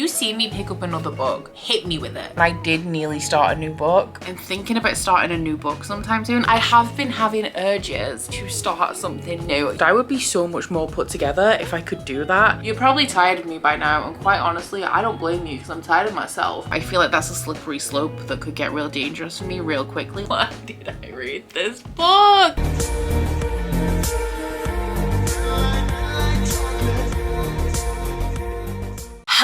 you see me pick up another book, hit me with it. I did nearly start a new book. I'm thinking about starting a new book sometime soon. I have been having urges to start something new. I would be so much more put together if I could do that. You're probably tired of me by now, and quite honestly, I don't blame you because I'm tired of myself. I feel like that's a slippery slope that could get real dangerous for me real quickly. Why did I read this book?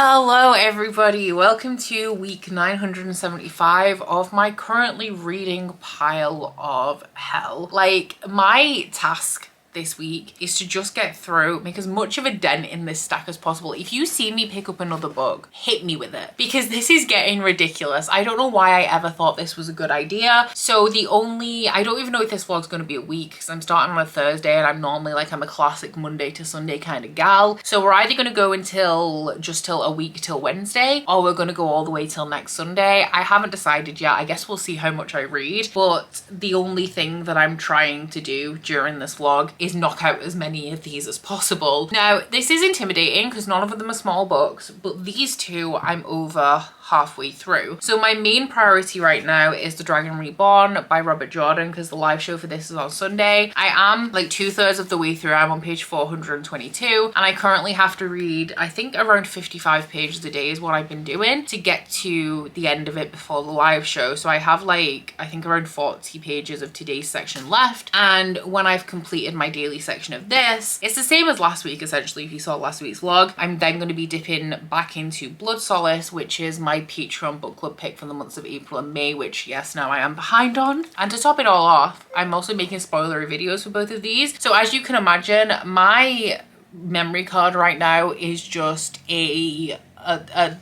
Hello everybody, welcome to week 975 of my currently reading pile of hell. Like, my task this week is to just get through, make as much of a dent in this stack as possible. If you see me pick up another book, hit me with it, because this is getting ridiculous. I don't know why I ever thought this was a good idea. So I don't even know if this vlog's going to be a week, because I'm starting on a Thursday and I'm normally like, I'm a classic Monday to Sunday kind of gal. So we're either going to go till a week till Wednesday, or we're going to go all the way till next Sunday. I haven't decided yet. I guess we'll see how much I read, but the only thing that I'm trying to do during this vlog is knock out as many of these as possible. Now, this is intimidating because none of them are small books, but these two I'm over halfway through. So my main priority right now is The Dragon Reborn by Robert Jordan, because the live show for this is on Sunday. I am like 2/3 of the way through. I'm on page 422 and I currently have to read, I think around 55 pages a day is what I've been doing to get to the end of it before the live show. So I have like, I think around 40 pages of today's section left, and when I've completed my daily section of this, it's the same as last week essentially. If you saw last week's vlog, I'm then going to be dipping back into Blood Solace, which is my Patreon book club pick for the months of April and May, which yes, now I am behind on. And to top it all off, I'm also making spoilery videos for both of these. So as you can imagine, my memory card right now is just a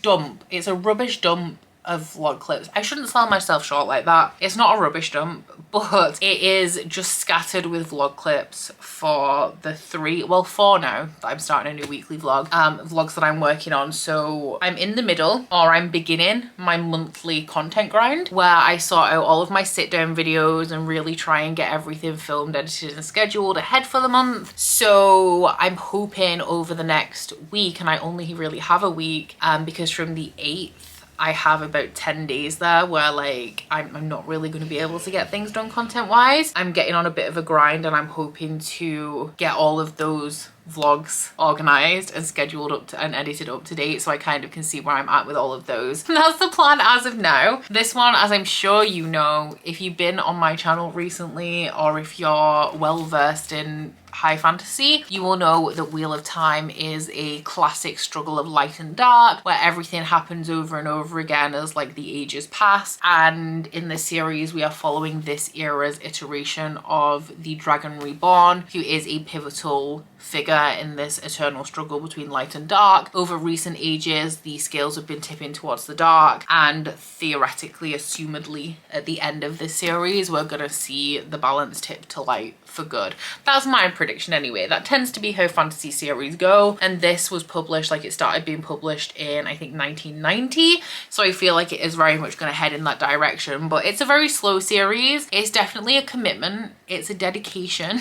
dump. It's a rubbish dump of vlog clips. I shouldn't sell myself short like that. It's not a rubbish dump, but it is just scattered with vlog clips for the four now that I'm starting a new weekly vlog, vlogs that I'm working on. So I'm in the middle, or I'm beginning my monthly content grind, where I sort out all of my sit down videos and really try and get everything filmed, edited and scheduled ahead for the month. So I'm hoping over the next week, and I only really have a week, because from the 8th I have about 10 days there where like I'm not really going to be able to get things done content wise. I'm getting on a bit of a grind and I'm hoping to get all of those vlogs organized and scheduled up to and edited up to date, so I kind of can see where I'm at with all of those. And that's the plan as of now. This one, as I'm sure you know, if you've been on my channel recently, or if you're well versed in high fantasy, you will know that Wheel of Time is a classic struggle of light and dark, where everything happens over and over again as like the ages pass. And in this series we are following this era's iteration of the Dragon Reborn, who is a pivotal figure in this eternal struggle between light and dark. Over recent ages, the scales have been tipping towards the dark, and theoretically, assumedly, at the end of this series, we're gonna see the balance tip to light for good. That's my prediction anyway. That tends to be how fantasy series go, and this was published, like it started being published in I think 1990, so I feel like it is very much going to head in that direction. But it's a very slow series. It's definitely a commitment, it's a dedication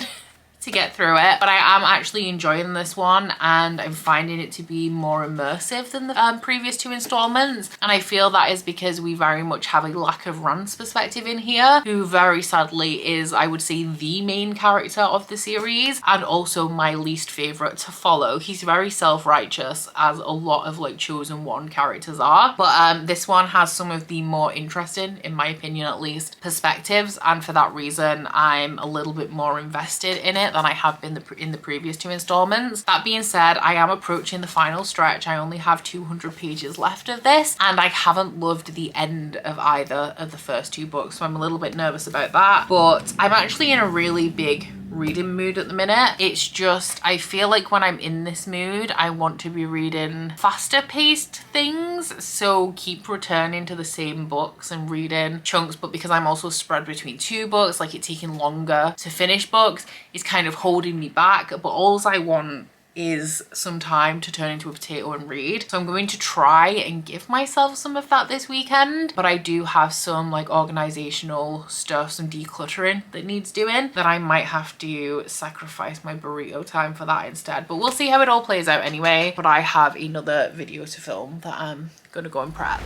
to get through it, but I am actually enjoying this one and I'm finding it to be more immersive than the previous two installments. And I feel that is because we very much have a lack of Rand's perspective in here, who very sadly is, I would say, the main character of the series and also my least favorite to follow. He's very self-righteous, as a lot of like Chosen One characters are, but this one has some of the more interesting, in my opinion at least, perspectives, and for that reason I'm a little bit more invested in it than I have been in the previous two installments. That being said, I am approaching the final stretch. I only have 200 pages left of this, and I haven't loved the end of either of the first two books, so I'm a little bit nervous about that. But I'm actually in a really big reading mood at the minute. It's just, I feel like when I'm in this mood, I want to be reading faster paced things, so keep returning to the same books and reading chunks. But because I'm also spread between two books, like it taking longer to finish books, is kind of holding me back. But all I want is some time to turn into a potato and read. So I'm going to try and give myself some of that this weekend, but I do have some like organizational stuff, some decluttering that needs doing, that I might have to sacrifice my burrito time for that instead. But we'll see how it all plays out anyway. But I have another video to film that I'm gonna go and prep.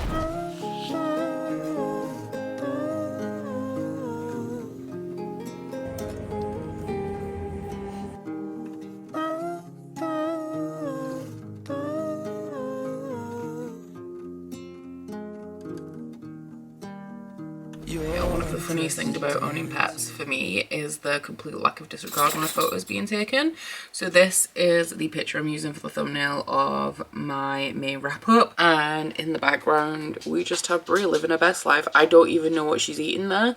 One of the funniest things about owning pets for me is the complete lack of disregard when a photo is being taken. So this is the picture I'm using for the thumbnail of my May wrap up, and in the background we just have Brie living her best life. I don't even know what she's eating there,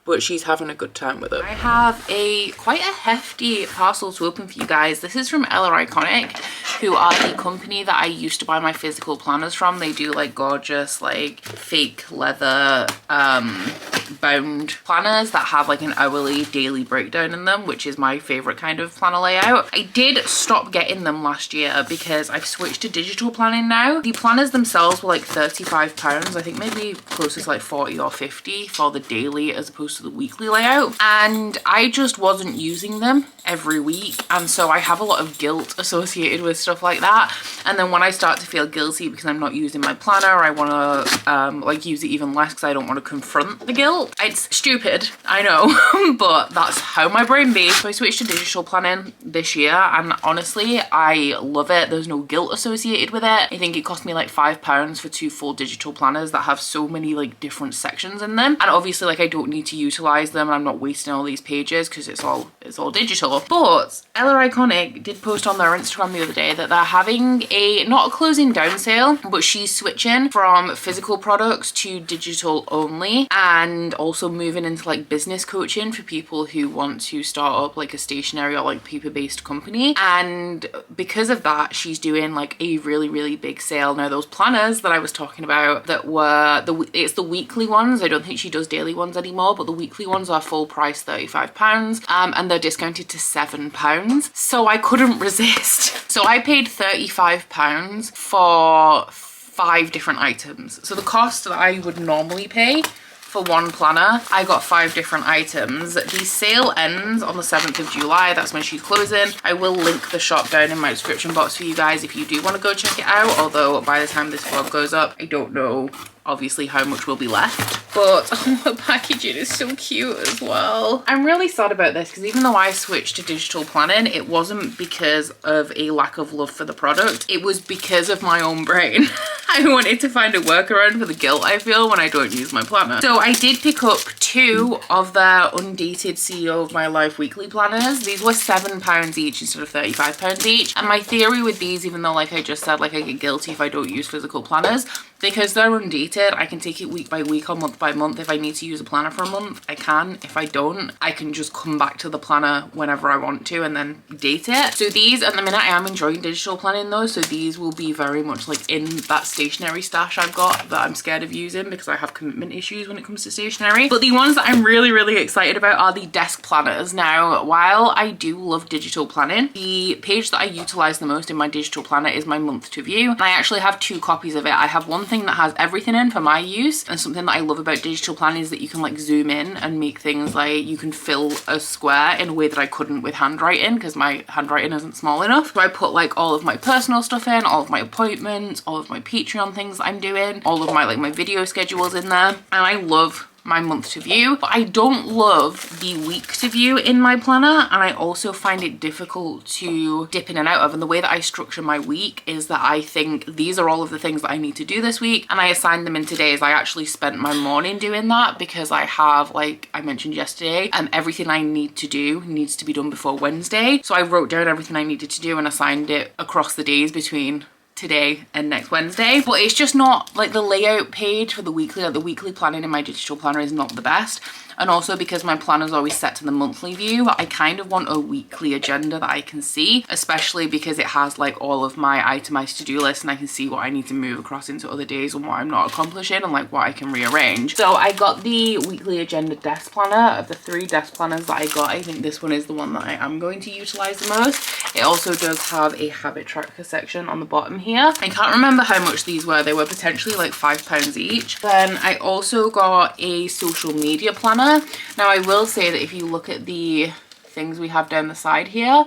but she's having a good time with it. I have quite a hefty parcel to open for you guys. This is from Illumicrate, who are the company that I used to buy my physical planners from. They do like gorgeous like fake leather bound planners that have like an hourly daily breakdown in them, which is my favorite kind of planner layout. I did stop getting them last year because I've switched to digital planning now. The planners themselves were like £35. I think maybe closer to like 40 or 50 for the daily as opposed to the weekly layout, and I just wasn't using them every week, and so I have a lot of guilt associated with stuff like that. And then when I start to feel guilty because I'm not using my planner, I want to like use it even less because I don't want to confront the guilt. It's stupid, I know, but that's how my brain be. So I switched to digital planning this year, and honestly I love it. There's no guilt associated with it. I think it cost me like £5 for 2 full digital planners that have so many like different sections in them, and obviously like I don't need to utilize them and I'm not wasting all these pages because it's all digital. But Ella Iconic did post on their Instagram the other day that they're having not a closing down sale, but she's switching from physical products to digital only, and also moving into like business coaching for people who want to start up like a stationery or like paper based company. And because of that, she's doing like a really big sale. Now those planners that I was talking about that were it's the weekly ones, I don't think she does daily ones anymore, but the weekly ones are full price £35, and they're discounted to £7. So I couldn't resist. So I paid £35 for 5 different items. So the cost that I would normally pay for one planner, I got 5 different items. The sale ends on the 7th of July. That's when she's closing. I will link the shop down in my description box for you guys if you do want to go check it out, although by the time this vlog goes up, I don't know obviously how much will be left. But oh, the packaging is so cute as well. I'm really sad about this because even though I switched to digital planning, it wasn't because of a lack of love for the product. It was because of my own brain. I wanted to find a workaround for the guilt I feel when I don't use my planner. So I did pick up 2 of their undated CEO of My Life weekly planners. These were £7 each instead of £35 each. And my theory with these, even though like I just said, like I get guilty if I don't use physical planners, because they're undated, I can take it week by week or month by month. If I need to use a planner for a month, I can. If I don't, I can just come back to the planner whenever I want to and then date it. So these, at the minute, I am enjoying digital planning though, so these will be very much like in that stationery stash I've got that I'm scared of using because I have commitment issues when it comes to stationery. But the ones that I'm really excited about are the desk planners. Now, while I do love digital planning, the page that I utilize the most in my digital planner is my month to view. And I actually have 2 copies of it. I have one thing that has everything in for my use, and something that I love about digital planning is that you can like zoom in and make things like you can fill a square in a way that I couldn't with handwriting because my handwriting isn't small enough. So I put like all of my personal stuff in, all of my appointments, all of my Patreon things that I'm doing, all of my like my video schedules in there, and I love my month to view. But I don't love the week to view in my planner, and I also find it difficult to dip in and out of. And the way that I structure my week is that I think these are all of the things that I need to do this week, and I assign them into days. I actually spent my morning doing that because I have, like I mentioned yesterday, everything I need to do needs to be done before Wednesday. So I wrote down everything I needed to do and assigned it across the days between today and next Wednesday. But it's just not like the layout page for the weekly, like the weekly planning in my digital planner is not the best. And also because my plan is always set to the monthly view, I kind of want a weekly agenda that I can see, especially because it has like all of my itemized to-do list and I can see what I need to move across into other days and what I'm not accomplishing and like what I can rearrange. So I got the weekly agenda desk planner. Of the 3 desk planners that I got, I think this one is the one that I am going to utilize the most. It also does have a habit tracker section on the bottom here. I can't remember how much these were. They were potentially like £5 each. Then I also got a social media planner. Now I will say that if you look at the things we have down the side here,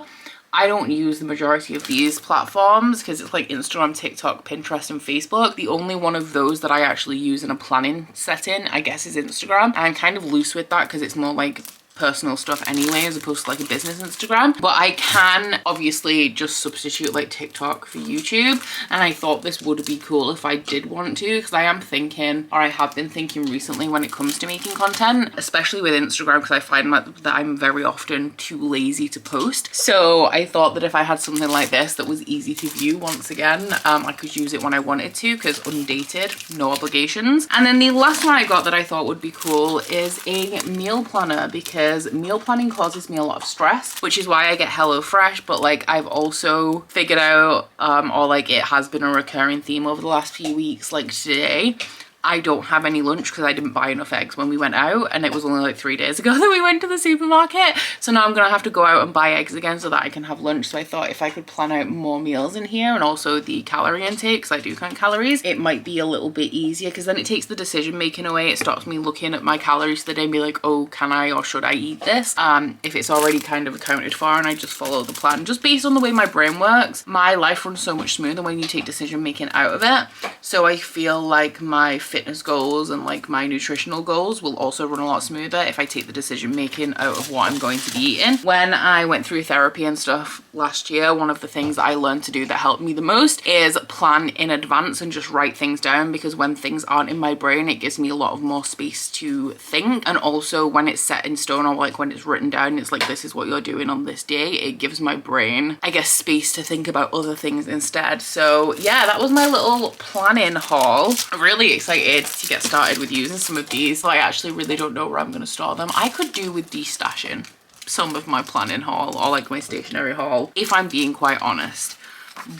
I don't use the majority of these platforms because it's like Instagram, TikTok, Pinterest and Facebook. The only one of those that I actually use in a planning setting, I guess, is Instagram. I'm kind of loose with that because it's more like personal stuff anyway as opposed to like a business Instagram, but I can obviously just substitute like TikTok for YouTube, and I thought this would be cool if I did want to, because I am thinking, or I have been thinking recently when it comes to making content, especially with Instagram, because I find that I'm very often too lazy to post. So I thought that if I had something like this that was easy to view once again, I could use it when I wanted to, because undated, no obligations. And then the last one I got that I thought would be cool is a meal planner, because meal planning causes me a lot of stress, which is why I get HelloFresh. But like I've also figured out, or like it has been a recurring theme over the last few weeks, like today, I don't have any lunch because I didn't buy enough eggs when we went out, and it was only like 3 days ago that we went to the supermarket. So now I'm gonna have to go out and buy eggs again so that I can have lunch. So I thought if I could plan out more meals in here and also the calorie intake, because I do count calories, it might be a little bit easier, because then it takes the decision making away. It stops me looking at my calories for the day and be like, oh, can I or should I eat this? If it's already kind of accounted for and I just follow the plan, just based on the way my brain works, my life runs so much smoother when you take decision making out of it. So I feel like my fitness goals and like my nutritional goals will also run a lot smoother if I take the decision making out of what I'm going to be eating. When I went through therapy and stuff last year, one of the things that I learned to do that helped me the most is plan in advance and just write things down, because when things aren't in my brain, it gives me a lot of more space to think. And also when it's set in stone, or like when it's written down, it's like, this is what you're doing on this day, it gives my brain, I guess, space to think about other things instead. So yeah, that was my little planning haul. I'm really excited to get started with using some of these. I actually really don't know where I'm going to store them. I could do with destashing some of my planning haul, or like my stationery haul, if I'm being quite honest.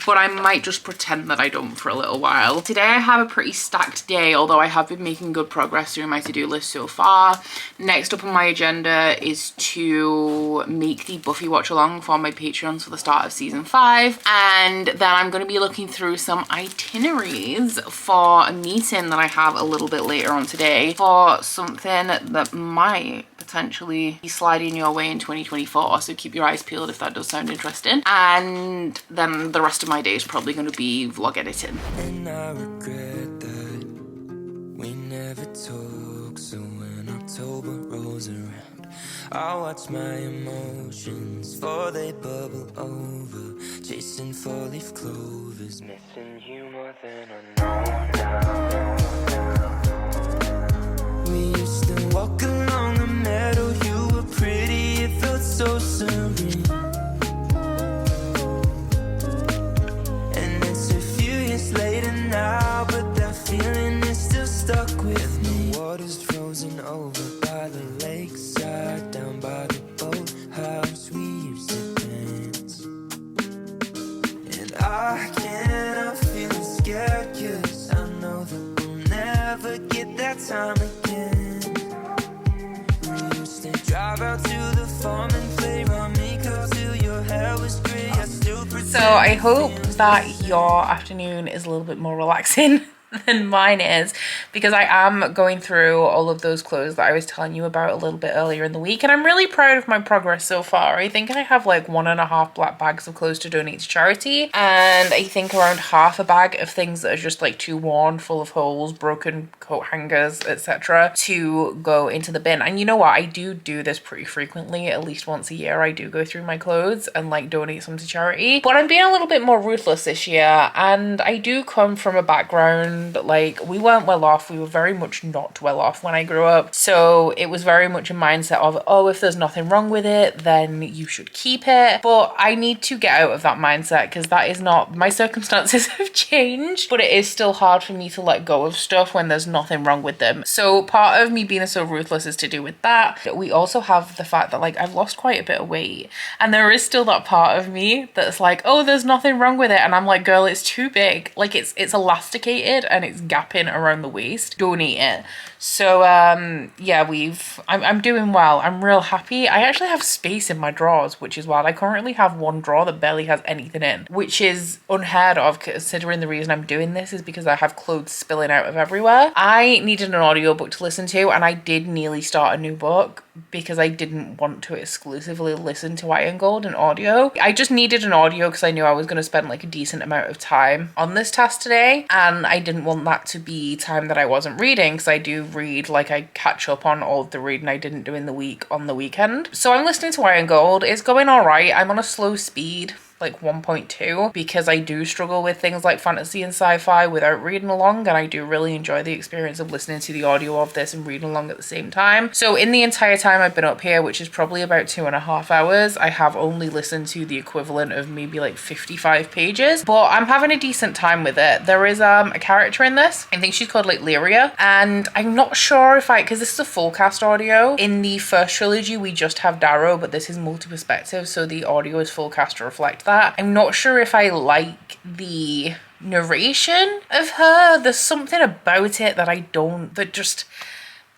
But I might just pretend that I don't for a little while. Today I have a pretty stacked day, although I have been making good progress through my to-do list so far. Next up on my agenda is to make the Buffy watch along for my Patreons for the start of season 5. And then I'm going to be looking through some itineraries for a meeting that I have a little bit later on today, for something that might potentially be sliding your way in 2024, so keep your eyes peeled if that does sound interesting. And then the rest of my day is probably going to be vlog editing. And I regret that we never talk, so when October rolls around, I watch my emotions for they bubble over, chasing four-leaf clovers, missing you more than I know now. We used to walk along the meadow, you were pretty, it felt so serene. And it's a few years later now, but that feeling is still stuck with me. The water's frozen over by the lakeside, down by the boathouse we used to dance. And I can't help feeling scared, 'cause I know that we'll never get that time again. We used to drive out to the farm and play rummy cups till your hair was grey. I still pretend. So I hope that your afternoon is a little bit more relaxing than mine is, because I am going through all of those clothes that I was telling you about a little bit earlier in the week, and I'm really proud of my progress so far. I think I have like 1.5 black bags of clothes to donate to charity, and I think around half a bag of things that are just like too worn, full of holes, broken coat hangers, etc., to go into the bin. And you know what, I do this pretty frequently. At least once a year I do go through my clothes and like donate some to charity, but I'm being a little bit more ruthless this year. And I do come from a background and like we weren't well off. We were very much not well off when I grew up. So it was very much a mindset of, oh, if there's nothing wrong with it, then you should keep it. But I need to get out of that mindset because that is not, my circumstances have changed, but it is still hard for me to let go of stuff when there's nothing wrong with them. So part of me being so ruthless is to do with that. We also have the fact that like I've lost quite a bit of weight, and there is still that part of me that's like, oh, there's nothing wrong with it, and I'm like, girl, it's too big. Like it's elasticated and it's gapping around the waist. Don't eat it. So yeah, I'm doing well. I'm real happy. I actually have space in my drawers, which is wild. I currently have one drawer that barely has anything in, which is unheard of considering the reason I'm doing this is because I have clothes spilling out of everywhere. I needed an audiobook to listen to, and I did nearly start a new book because I didn't want to exclusively listen to White and Gold in audio. I just needed an audio because I knew I was going to spend like a decent amount of time on this task today, and I didn't want that to be time that I wasn't reading because I do read, like I catch up on all of the reading I didn't do in the week on the weekend. So I'm listening to White and Gold. It's going all right. I'm on a slow speed, like 1.2, because I do struggle with things like fantasy and sci-fi without reading along, and I do really enjoy the experience of listening to the audio of this and reading along at the same time. So in the entire time I've been up here, which is probably about 2.5 hours, I have only listened to the equivalent of maybe like 55 pages, but I'm having a decent time with it. There is a character in this, I think she's called like Lyria, and I'm not sure if because this is a full cast audio. In the first trilogy we just have Darrow, but this is multi-perspective, so the audio is full cast to reflect that. I'm not sure if I like the narration of her. There's something about it that just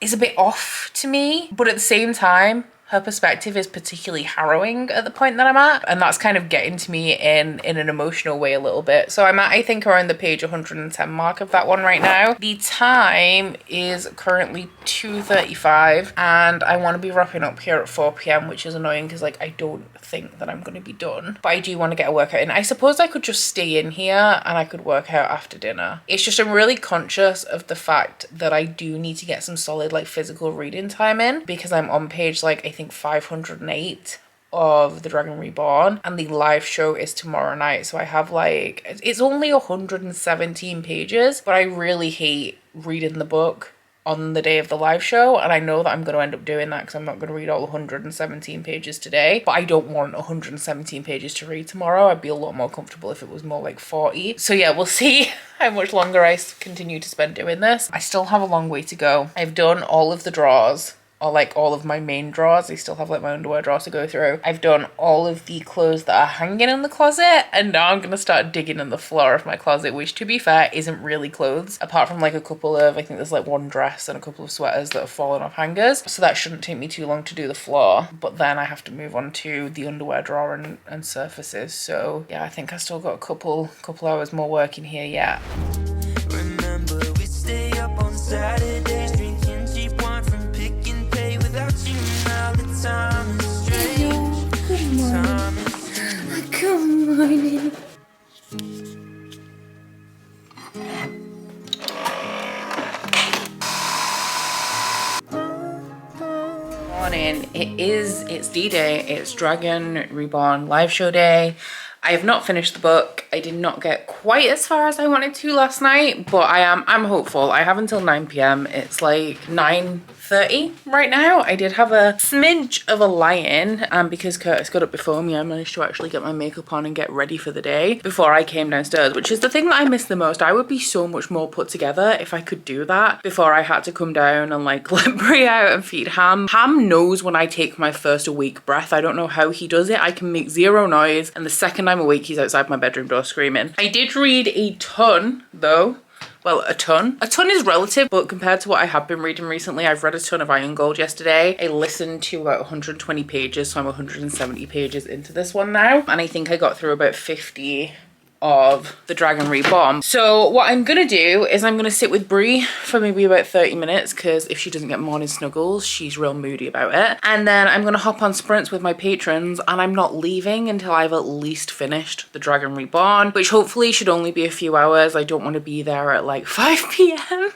is a bit off to me, but at the same time her perspective is particularly harrowing at the point that I'm at, and that's kind of getting to me in an emotional way a little bit. So I'm at, I think, around the page 110 mark of that one right now. The time is currently 2:35, and I want to be wrapping up here at 4 p.m, which is annoying because like I don't think that I'm going to be done, but I do want to get a workout in. I suppose I could just stay in here and I could work out after dinner. It's just I'm really conscious of the fact that I do need to get some solid like physical reading time in, because I'm on page like I think 508 of The Dragon Reborn, and the live show is tomorrow night. So I have like, it's only 117 pages, but I really hate reading the book on the day of the live show, and I know that I'm going to end up doing that because I'm not going to read all 117 pages today, but I don't want 117 pages to read tomorrow. I'd be a lot more comfortable if it was more like 40. So yeah, we'll see how much longer I continue to spend doing this. I still have a long way to go. I've done all of the drawers, or like all of my main drawers. I still have like my underwear drawer to go through. I've done all of the clothes that are hanging in the closet, and now I'm gonna start digging in the floor of my closet, which to be fair isn't really clothes, apart from like a couple of, I think there's like one dress and a couple of sweaters that have fallen off hangers, so that shouldn't take me too long to do the floor. But then I have to move on to the underwear drawer and surfaces. So yeah, I think I still got a couple hours more work in here yet. Remember, we stay up on Saturdays drinking cheap wine from Pick and Pay without you. Now the time is strange. Time is Good morning. Morning. It's D-Day. It's Dragon Reborn live show day. I have not finished the book. I did not get quite as far as I wanted to last night, but I'm hopeful. I have until 9 p.m. It's like 9:30 right now. I did have a smidge of a lie-in, and because Curtis got up before me, I managed to actually get my makeup on and get ready for the day before I came downstairs, which is the thing that I miss the most. I would be so much more put together if I could do that before I had to come down and like let Brie out and feed Ham. Ham knows when I take my first awake breath. I don't know how he does it. I can make zero noise, and the second I'm awake, he's outside my bedroom door screaming. I did read a ton though. Well, a ton. A ton is relative, but compared to what I have been reading recently, I've read a ton of Iron Gold yesterday. I listened to about 120 pages, so I'm 170 pages into this one now. And I think I got through about 50 of The Dragon Reborn. So what I'm gonna do is I'm gonna sit with Brie for maybe about 30 minutes, because if she doesn't get morning snuggles, she's real moody about it. And then I'm gonna hop on sprints with my patrons, and I'm not leaving until I've at least finished The Dragon Reborn, which hopefully should only be a few hours. I don't want to be there at like 5 p.m.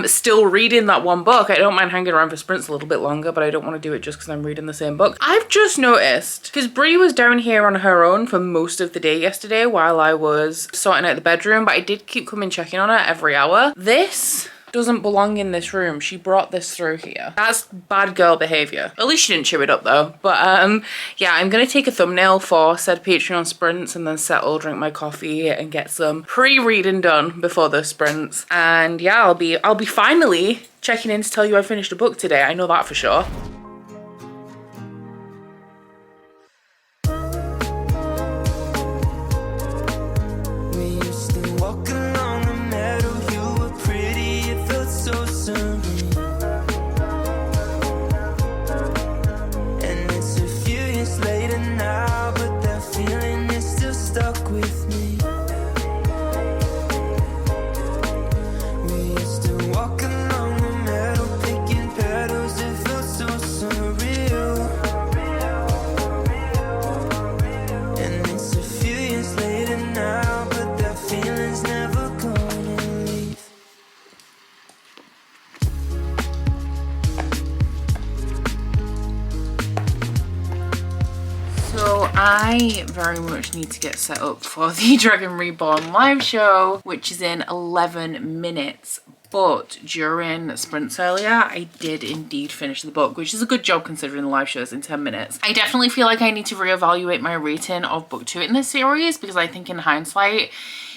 Still reading that one book. I don't mind hanging around for sprints a little bit longer, but I don't want to do it just because I'm reading the same book. I've just noticed, because Brie was down here on her own for most of the day yesterday while I was sorting out the bedroom, but I did keep coming checking on her every hour. This doesn't belong in this room. She brought this through here. That's bad girl behavior. At least she didn't chew it up though. But yeah, I'm gonna take a thumbnail for said Patreon sprints and then settle, drink my coffee and get some pre-reading done before the sprints. And yeah, I'll be finally checking in to tell you I finished a book today. I know that for sure. I very much need to get set up for the Dragon Reborn live show, which is in 11 minutes. But during sprints earlier, I did indeed finish the book, which is a good job considering the live shows in 10 minutes. I definitely feel like I need to reevaluate my rating of book 2 in this series, because I think in hindsight,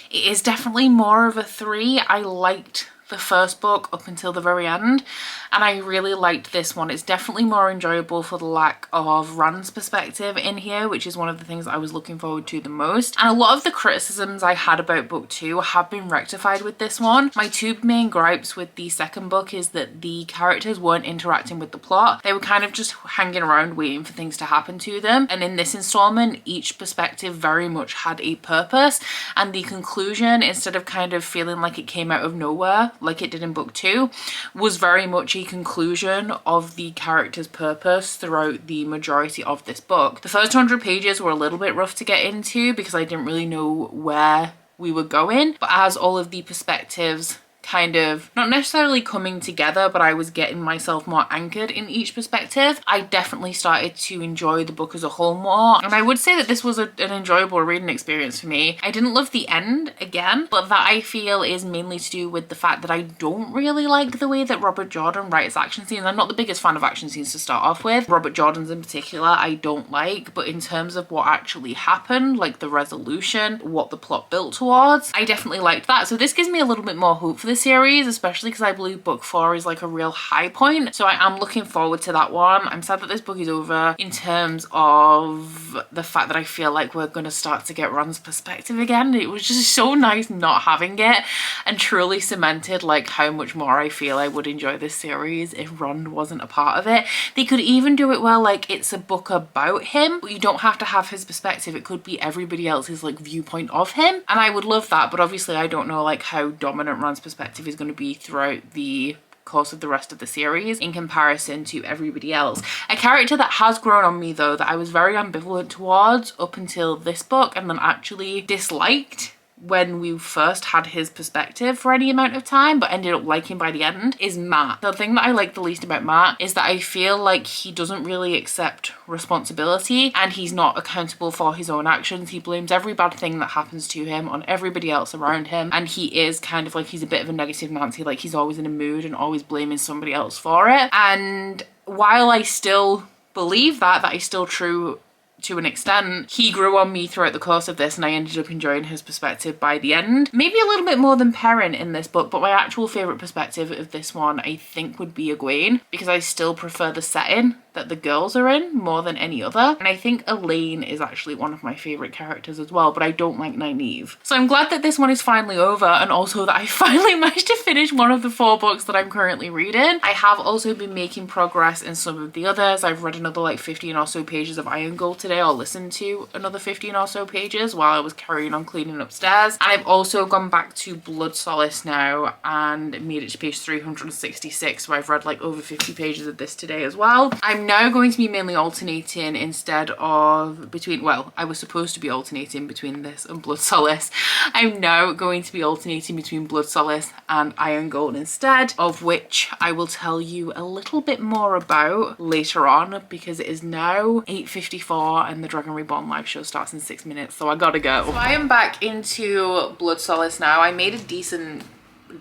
it is definitely more of a 3. I liked the first book up until the very end, and I really liked this one. It's definitely more enjoyable for the lack of Rand's perspective in here, which is one of the things I was looking forward to the most. And a lot of the criticisms I had about book 2 have been rectified with this one. My two main gripes with the second book is that the characters weren't interacting with the plot. They were kind of just hanging around waiting for things to happen to them. And in this installment, each perspective very much had a purpose, and the conclusion, instead of kind of feeling like it came out of nowhere like it did in book 2, was very much a conclusion of the character's purpose throughout the majority of this book. The first 100 pages were a little bit rough to get into because I didn't really know where we were going, but as all of the perspectives kind of not necessarily coming together, but I was getting myself more anchored in each perspective, I definitely started to enjoy the book as a whole more. And I would say that this was an enjoyable reading experience for me. I didn't love the end again, but that I feel is mainly to do with the fact that I don't really like the way that Robert Jordan writes action scenes. I'm not the biggest fan of action scenes to start off with. Robert Jordan's in particular I don't like, but in terms of what actually happened, like the resolution, what the plot built towards, I definitely liked that. So this gives me a little bit more hope for the series, especially because I believe book 4 is like a real high point. So I am looking forward to that one. I'm sad that this book is over in terms of the fact that I feel like we're going to start to get Ron's perspective again. It was just so nice not having it, and truly cemented like how much more I feel I would enjoy this series if Ron wasn't a part of it. They could even do it well, like it's a book about him, but you don't have to have his perspective. It could be everybody else's like viewpoint of him, and I would love that. But obviously I don't know like how dominant Ron's perspective is going to be throughout the course of the rest of the series in comparison to everybody else. A character that has grown on me though, that I was very ambivalent towards up until this book and then actually disliked when we first had his perspective for any amount of time, but ended up liking by the end, is Matt. The thing that I like the least about Matt is that I feel like he doesn't really accept responsibility, and he's not accountable for his own actions. He blames every bad thing that happens to him on everybody else around him, and he is kind of like, he's a bit of a negative Nancy, like he's always in a mood and always blaming somebody else for it. And while I still believe that is still true to an extent, he grew on me throughout the course of this, and I ended up enjoying his perspective by the end. Maybe a little bit more than Perrin in this book, but my actual favourite perspective of this one I think would be Egwene, because I still prefer the setting that the girls are in more than any other. And I think Elaine is actually one of my favourite characters as well, but I don't like Nynaeve. So I'm glad that this one is finally over, and also that I finally managed to finish one of the 4 books that I'm currently reading. I have also been making progress in some of the others. I've read another like 15 or so pages of Iron Gold today, or listened to another 15 or so pages while I was carrying on cleaning upstairs. And I've also gone back to Blood Solace now and made it to page 366, so I've read like over 50 pages of this today as well. I'm I'm now going to be mainly alternating instead of between, well, I was supposed to be alternating between this and Blood Solace. I'm now going to be alternating between Blood Solace and Iron Gold instead, of which I will tell you a little bit more about later on, because it is now 8:54 and the Dragon Reborn live show starts in 6 minutes, so I gotta go. So I am back into Blood Solace now. I made a decent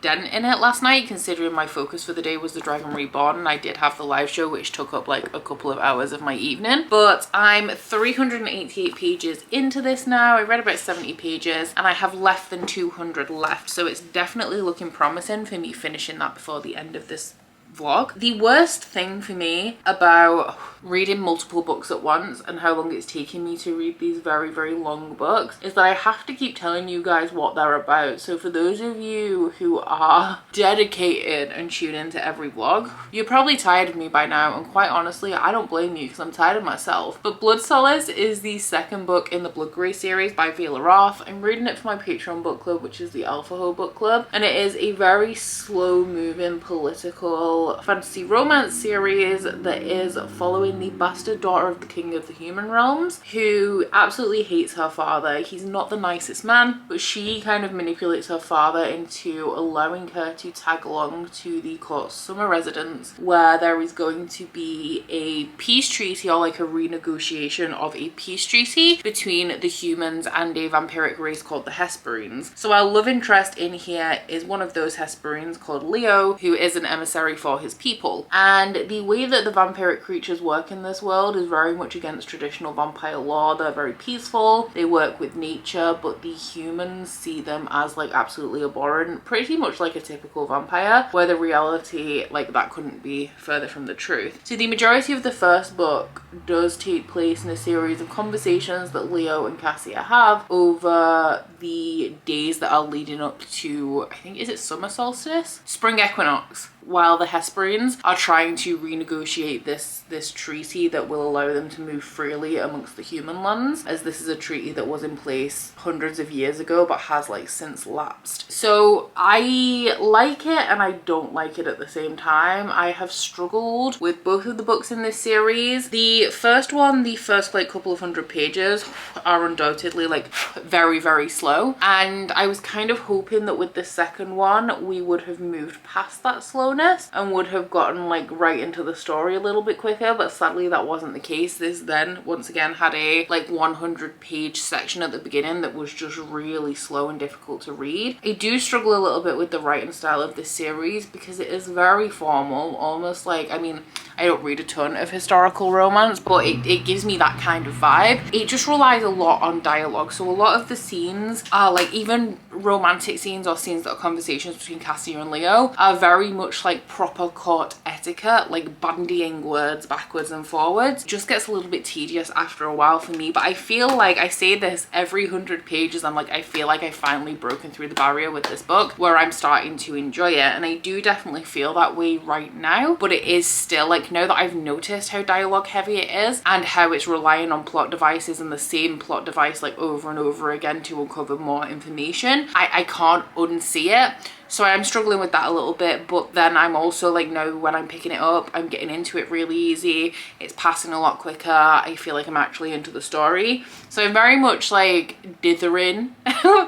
dent in it last night, considering my focus for the day was the Dragon Reborn, and I did have the live show, which took up like a couple of hours of my evening. But I'm 388 pages into this now. I read about 70 pages and I have less than 200 left, so it's definitely looking promising for me finishing that before the end of this vlog. The worst thing for me about reading multiple books at once and how long it's taking me to read these very, very long books is that I have to keep telling you guys what they're about. So for those of you who are dedicated and tune into every vlog, you're probably tired of me by now, and quite honestly I don't blame you, because I'm tired of myself. But Blood Solace is the second book in the Blood Grey series by Viola Roth. I'm reading it for my Patreon book club, which is the Alpha Ho book club, and it is a very slow moving political fantasy romance series that is following the bastard daughter of the king of the human realms, who absolutely hates her father. He's not the nicest man, but she kind of manipulates her father into allowing her to tag along to the court's summer residence, where there is going to be a peace treaty, or like a renegotiation of a peace treaty between the humans and a vampiric race called the Hesperines. So our love interest in here is one of those Hesperines called Leo, who is an emissary for his people. And the way that the vampiric creatures work in this world is very much against traditional vampire law. They're very peaceful, they work with nature, but the humans see them as like absolutely abhorrent, pretty much like a typical vampire, where the reality, like, that couldn't be further from the truth. So the majority of the first book does take place in a series of conversations that Leo and Cassia have over the days that are leading up to, I think, is it summer solstice? Spring equinox, while the Hesperines are trying to renegotiate this treaty that will allow them to move freely amongst the human lands, as this is a treaty that was in place hundreds of years ago but has like since lapsed. So I like it and I don't like it at the same time. I have struggled with both of the books in this series. The first one, the first like couple of hundred pages, are undoubtedly like very, very slow, and I was kind of hoping that with the second one we would have moved past that slowness and would have gotten like right into the story a little bit quicker, but sadly that wasn't the case. This then once again had a like 100-page section at the beginning that was just really slow and difficult to read. I do struggle a little bit with the writing style of this series because it is very formal, almost like, I mean, I don't read a ton of historical romance, but it gives me that kind of vibe. It just relies a lot on dialogue, so a lot of the scenes are like, even romantic scenes or scenes that are conversations between Cassia and Leo, are very much like proper court etiquette, like bandying words backwards and forwards. It just gets a little bit tedious after a while for me, but I feel like, I say this every 100 pages, I'm like, I feel like I've finally broken through the barrier with this book where I'm starting to enjoy it, and I do definitely feel that way right now. But it is still like, now that I've noticed how dialogue heavy it is and how it's relying on plot devices and the same plot device like over and over again to uncover more information, I can't unsee it. So I am struggling with that a little bit, but then I'm also like, now when I'm picking it up, I'm getting into it really easy. It's passing a lot quicker. I feel like I'm actually into the story. So I'm very much like dithering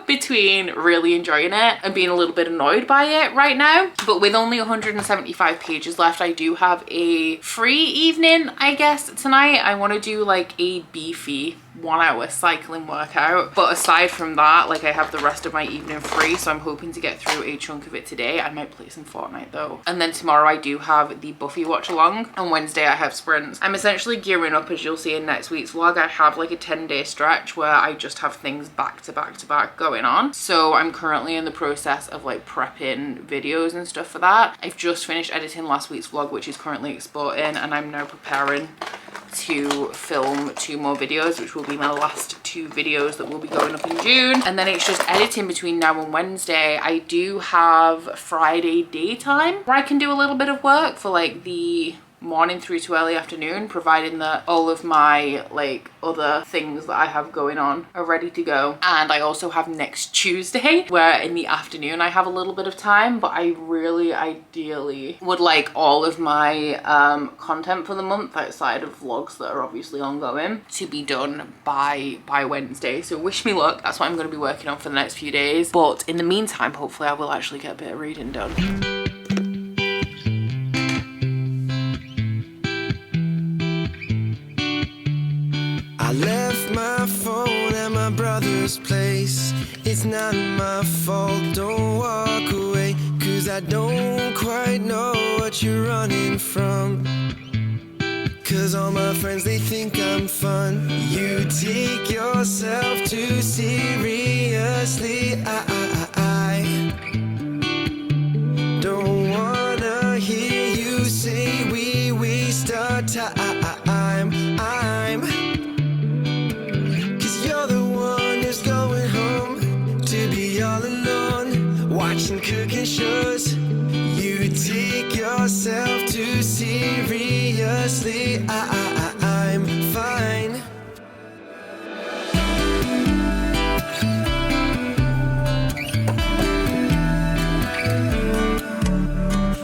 between really enjoying it and being a little bit annoyed by it right now. But with only 175 pages left, I do have a free evening, I guess, tonight. I want to do like a beefy 1-hour cycling workout, but aside from that, like, I have the rest of my evening free, so I'm hoping to get through a chunk of it today. I might play some Fortnite though, and then tomorrow I do have the Buffy watch along, and Wednesday I have sprints. I'm essentially gearing up, as you'll see in next week's vlog. I have like a 10-day stretch where I just have things back to back to back going on, so I'm currently in the process of like prepping videos and stuff for that. I've just finished editing last week's vlog, which is currently exporting, and I'm now preparing to film 2 more videos, which will be my last 2 videos that will be going up in June, and then it's just editing between now and Wednesday. I do have Friday daytime where I can do a little bit of work for like the morning through to early afternoon, providing that all of my like other things that I have going on are ready to go. And I also have next Tuesday where in the afternoon I have a little bit of time, but I really ideally would like all of my content for the month outside of vlogs that are obviously ongoing to be done by Wednesday. So wish me luck. That's what I'm going to be working on for the next few days. But in the meantime, hopefully I will actually get a bit of reading done. I left my phone at my brother's place. It's not my fault, don't walk away, 'cause I don't quite know what you're running from. 'Cause all my friends, they think I'm fun. You take yourself too seriously. I don't wanna hear you say we waste our time. Watching cooking shows, you take yourself too seriously. I'm fine.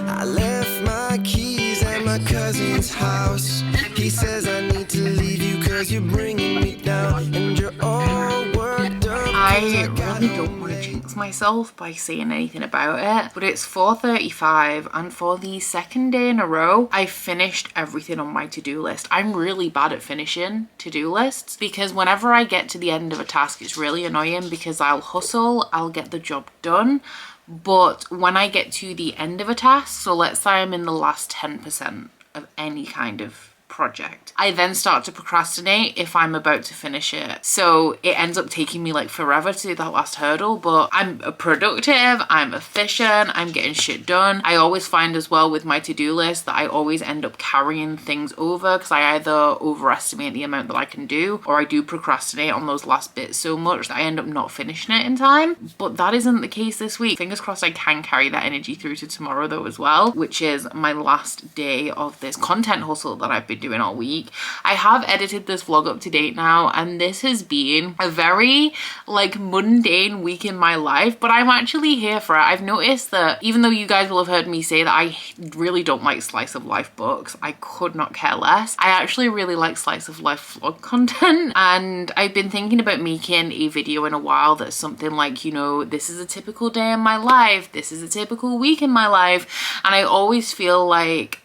I left my keys at my cousin's house. He says I need to leave you 'cause you're bringing me down and you're all worked up. I really don't want to jinx myself by saying anything about it, but it's 4:35 and for the second day in a row I finished everything on my to-do list. I'm really bad at finishing to-do lists because whenever I get to the end of a task it's really annoying because I'll hustle, I'll get the job done, but when I get to the end of a task, so let's say I'm in the last 10% of any kind of project, I then start to procrastinate if I'm about to finish it. So it ends up taking me like forever to do that last hurdle, but I'm productive, I'm efficient, I'm getting shit done. I always find as well with my to-do list that I always end up carrying things over because I either overestimate the amount that I can do or I do procrastinate on those last bits so much that I end up not finishing it in time. But that isn't the case this week. Fingers crossed I can carry that energy through to tomorrow though as well, which is my last day of this content hustle that I've been doing all week. I have edited this vlog up to date now and this has been a very like mundane week in my life, but I'm actually here for it. I've noticed that even though you guys will have heard me say that I really don't like slice of life books, I could not care less. I actually really like slice of life vlog content and I've been thinking about making a video in a while that's something like, you know, this is a typical day in my life, this is a typical week in my life, and I always feel like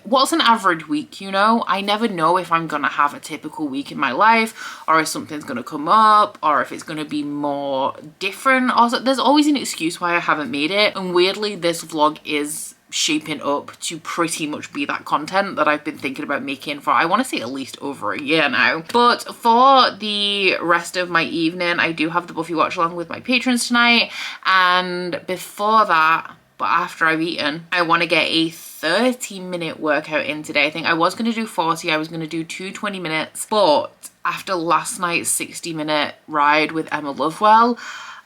what's an average week, you know? I never know if I'm gonna have a typical week in my life or if something's gonna come up or if it's gonna be more different. Also, there's always an excuse why I haven't made it, and weirdly this vlog is shaping up to pretty much be that content that I've been thinking about making for, I want to say, at least over a year now. But for the rest of my evening, I do have the Buffy watch along with my patrons tonight, and before that, but after I've eaten, I want to get a 30-minute workout in today. I think I was going to do 40, I was going to do 20 minutes, but after last night's 60-minute ride with Emma Lovewell,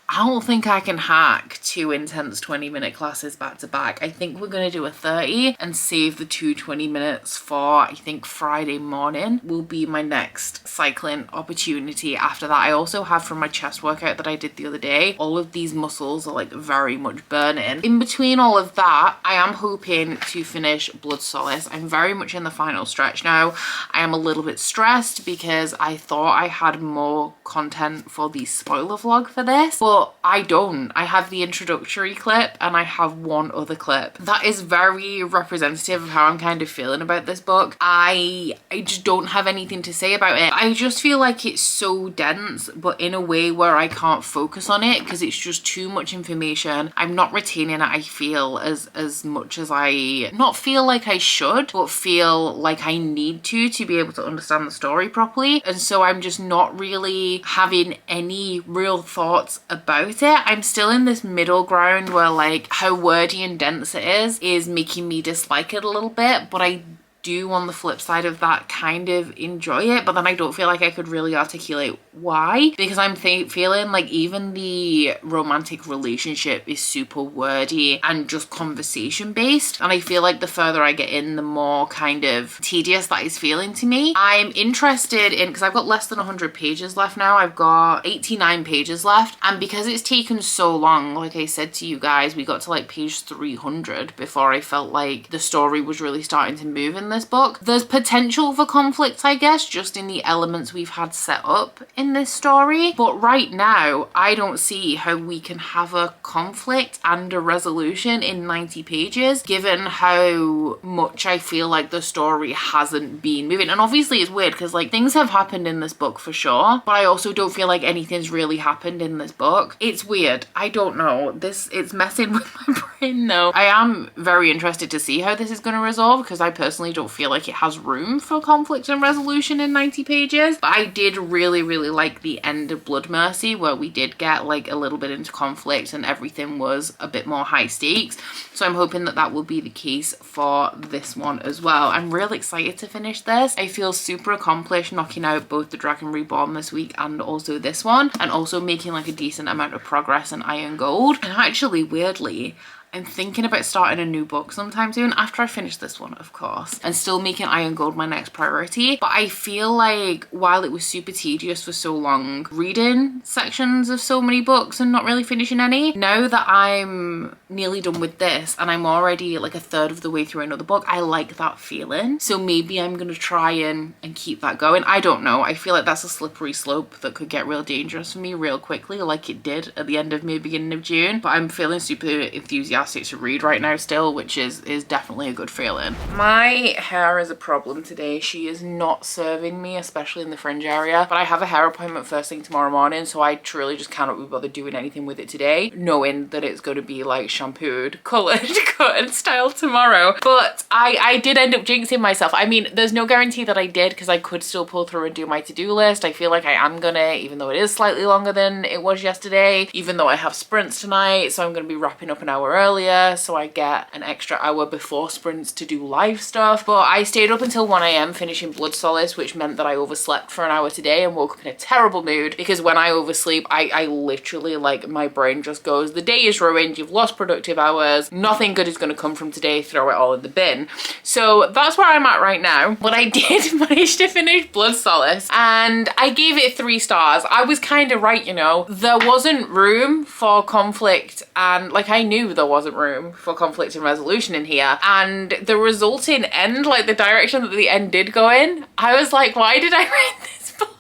I don't think I can hack 2 intense 20-minute classes back to back. I think we're going to do a 30 and save the 2 20 minutes for, I think, Friday morning will be my next cycling opportunity. After that, I also have from my chest workout that I did the other day, all of these muscles are like very much burning. In between all of that, I am hoping to finish Blood Solace. I'm very much in the final stretch now. I am a little bit stressed because I thought I had more content for the spoiler vlog for this, but I don't. I have the introductory clip and I have one other clip. That is very representative of how I'm kind of feeling about this book. I just don't have anything to say about it. I just feel like it's so dense, but in a way where I can't focus on it because it's just too much information. I'm not retaining it, I feel, as much as I not feel like I should, but feel like I need to be able to understand the story properly. And so I'm just not really having any real thoughts about it. I'm still in this middle ground where like how wordy and dense it is making me dislike it a little bit, but I do on the flip side of that kind of enjoy it, but then I don't feel like I could really articulate why, because I'm feeling like even the romantic relationship is super wordy and just conversation based, and I feel like the further I get in, the more kind of tedious that is feeling to me. I'm interested in, because I've got less than 100 pages left now, I've got 89 pages left, and because it's taken so long, like I said to you guys, we got to like page 300 before I felt like the story was really starting to move in this book. There's potential for conflict, I guess, just in the elements we've had set up in this story, but right now I don't see how we can have a conflict and a resolution in 90 pages given how much I feel like the story hasn't been moving. And obviously it's weird because like things have happened in this book for sure, but I also don't feel like anything's really happened in this book. It's weird. I don't know, it's messing with my brain though. I am very interested to see how this is going to resolve because I personally don't feel like it has room for conflict and resolution in 90 pages, but I did really like the end of Blood Mercy, where we did get like a little bit into conflict and everything was a bit more high stakes. So I'm hoping that that will be the case for this one as well. I'm really excited to finish this. I feel super accomplished knocking out both the Dragon Reborn this week and also this one, and also making like a decent amount of progress in Iron Gold. And actually, weirdly, I'm thinking about starting a new book sometime soon, after I finish this one, of course, and still making Iron Gold my next priority. But I feel like while it was super tedious for so long reading sections of so many books and not really finishing any, now that I'm nearly done with this and I'm already like a third of the way through another book, I like that feeling. So maybe I'm gonna try and keep that going. I don't know. I feel like that's a slippery slope that could get real dangerous for me real quickly, like it did at the end of May, beginning of June. But I'm feeling super enthusiastic to read right now still, which is definitely a good feeling. My hair is a problem today. She is not serving me, especially in the fringe area, but I have a hair appointment first thing tomorrow morning, so I truly just cannot be bothered doing anything with it today, knowing that it's going to be like shampooed, colored, cut and styled tomorrow. But I did end up jinxing myself. I mean, there's no guarantee that I did, because I could still pull through and do my to-do list. I feel like I am gonna, even though it is slightly longer than it was yesterday, even though I have sprints tonight, so I'm gonna be wrapping up an hour earlier, so I get an extra hour before sprints to do live stuff. But I stayed up until 1 AM finishing Blood Solace, which meant that I overslept for an hour today and woke up in a terrible mood, because when I oversleep, I literally, like, my brain just goes, the day is ruined, you've lost productive hours, nothing good is going to come from today, throw it all in the bin. So that's where I'm at right now. But I did manage to finish Blood Solace and I gave it 3 stars. I was kind of right, you know, there wasn't room for conflict, and like I knew there wasn't room for conflict and resolution in here, and the resulting end, like the direction that the end did go in, I was like, why did I read this book?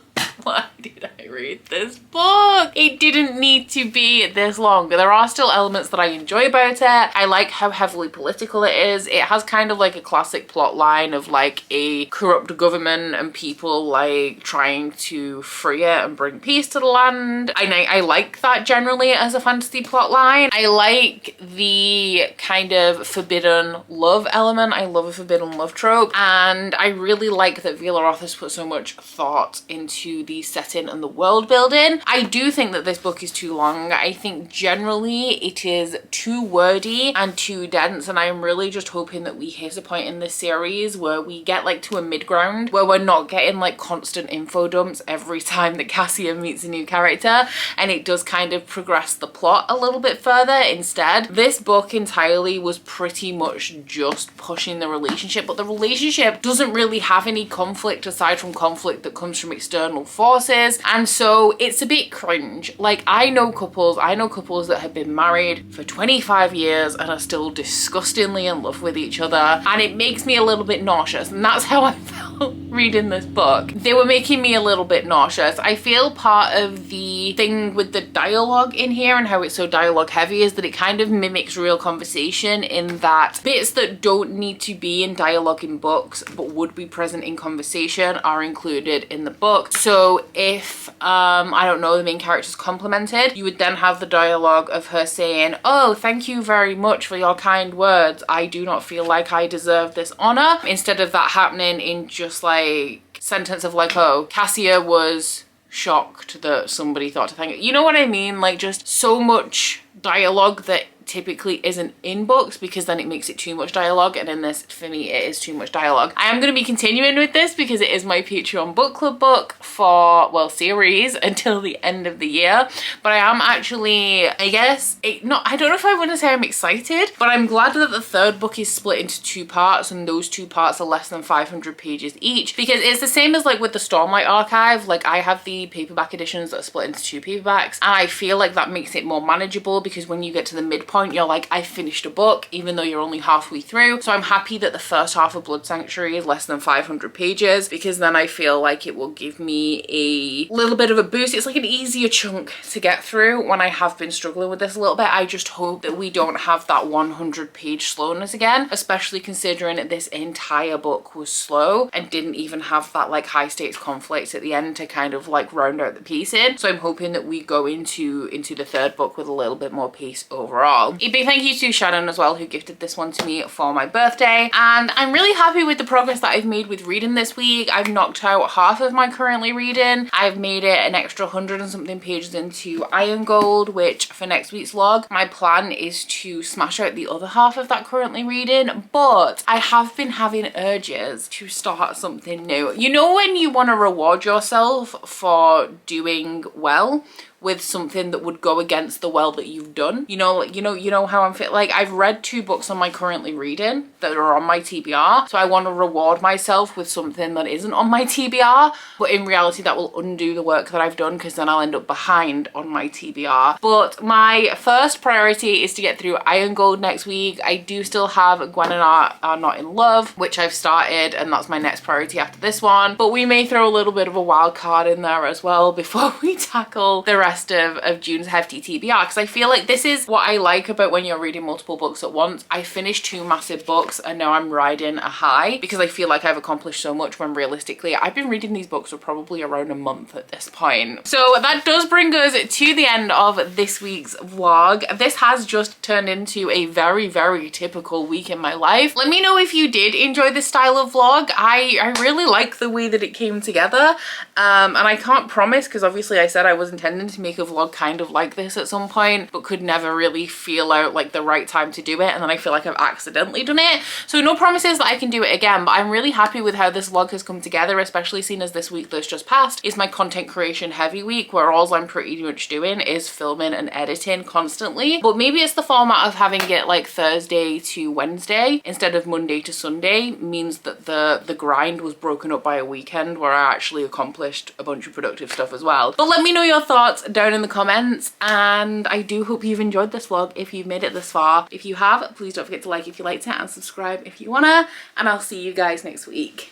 Why did I read this book? It didn't need to be this long. There are still elements that I enjoy about it. I like how heavily political it is. It has kind of like a classic plot line of like a corrupt government and people like trying to free it and bring peace to the land. And I like that generally as a fantasy plot line. I like the kind of forbidden love element. I love a forbidden love trope, and I really like that Vila Roth has put so much thought into the setting and the world building. I do think that this book is too long. I think generally it is too wordy and too dense, and I'm really just hoping that we hit a point in this series where we get like to a mid-ground where we're not getting like constant info dumps every time that Cassia meets a new character, and it does kind of progress the plot a little bit further instead. This book entirely was pretty much just pushing the relationship, but the relationship doesn't really have any conflict aside from conflict that comes from external forces, and so it's a bit cringe. Like, I know couples that have been married for 25 years and are still disgustingly in love with each other, and it makes me a little bit nauseous, and that's how I felt reading this book. They were making me a little bit nauseous. I feel part of the thing with the dialogue in here and how it's so dialogue heavy is that it kind of mimics real conversation, in that bits that don't need to be in dialogue in books but would be present in conversation are included in the book. So if I don't know, the main character's complimented, you would then have the dialogue of her saying, oh, thank you very much for your kind words, I do not feel like I deserve this honor, instead of that happening in just like sentence of like, oh, Cassia was shocked that somebody thought to thank you. You know what I mean? Like, just so much dialogue that typically isn't in books, because then it makes it too much dialogue, and in this, for me, it is too much dialogue. I am going to be continuing with this because it is my Patreon book club book for, well, series until the end of the year. But I am actually, I guess, I don't know if I want to say I'm excited, but I'm glad that the third book is split into 2 parts, and those 2 parts are less than 500 pages each, because it's the same as like with the Stormlight Archive. Like, I have the paperback editions that are split into 2 paperbacks, and I feel like that makes it more manageable, because when you get to the midpoint, you're like, I finished a book, even though you're only halfway through. So I'm happy that the first half of Blood Sanctuary is less than 500 pages, because then I feel like it will give me a little bit of a boost. It's like an easier chunk to get through when I have been struggling with this a little bit. I just hope that we don't have that 100-page slowness again, especially considering that this entire book was slow and didn't even have that like high stakes conflict at the end to kind of like round out the pacing. So I'm hoping that we go into the third book with a little bit more pace overall. A big thank you to Shannon as well, who gifted this one to me for my birthday, and I'm really happy with the progress that I've made with reading this week. I've knocked out half of my currently reading. I've made it an extra 100 and something pages into Iron Gold, which for next week's vlog, my plan is to smash out the other half of that currently reading. But I have been having urges to start something new. You know, when you want to reward yourself for doing well with something that would go against the well that you've done. You know how I'm fit. Like, I've read 2 books on my currently reading that are on my TBR, so I want to reward myself with something that isn't on my TBR, but in reality that will undo the work that I've done, because then I'll end up behind on my TBR. But my first priority is to get through Iron Gold next week. I do still have Gwen and I Are Not in Love, which I've started, and that's my next priority after this one. But we may throw a little bit of a wild card in there as well before we tackle the rest of June's hefty TBR, because I feel like this is what I like about when you're reading multiple books at once. I finished 2 massive books and now I'm riding a high, because I feel like I've accomplished so much, when realistically I've been reading these books for probably around a month at this point. So that does bring us to the end of this week's vlog. This has just turned into a very, very typical week in my life. Let me know if you did enjoy this style of vlog. I really like the way that it came together, and I can't promise, because obviously I said I was intending to make a vlog kind of like this at some point, but could never really feel out like the right time to do it, and then I feel like I've accidentally done it. So no promises that I can do it again, but I'm really happy with how this vlog has come together, especially seeing as this week that's just passed is my content creation heavy week, where all I'm pretty much doing is filming and editing constantly. But maybe it's the format of having it like Thursday to Wednesday instead of Monday to Sunday means that the grind was broken up by a weekend where I actually accomplished a bunch of productive stuff as well. But let me know your thoughts down in the comments, and I do hope you've enjoyed this vlog if you've made it this far. If you have, please don't forget to like if you liked it, and subscribe if you wanna, and I'll see you guys next week.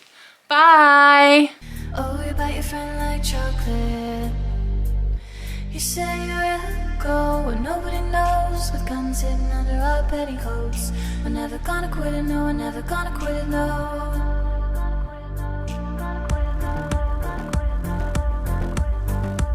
Bye! Oh, you bite your friend like chocolate. You say you'll go where nobody knows, with guns hidden under our petticoats. We're never gonna quit it, no, we're never gonna quit it, no.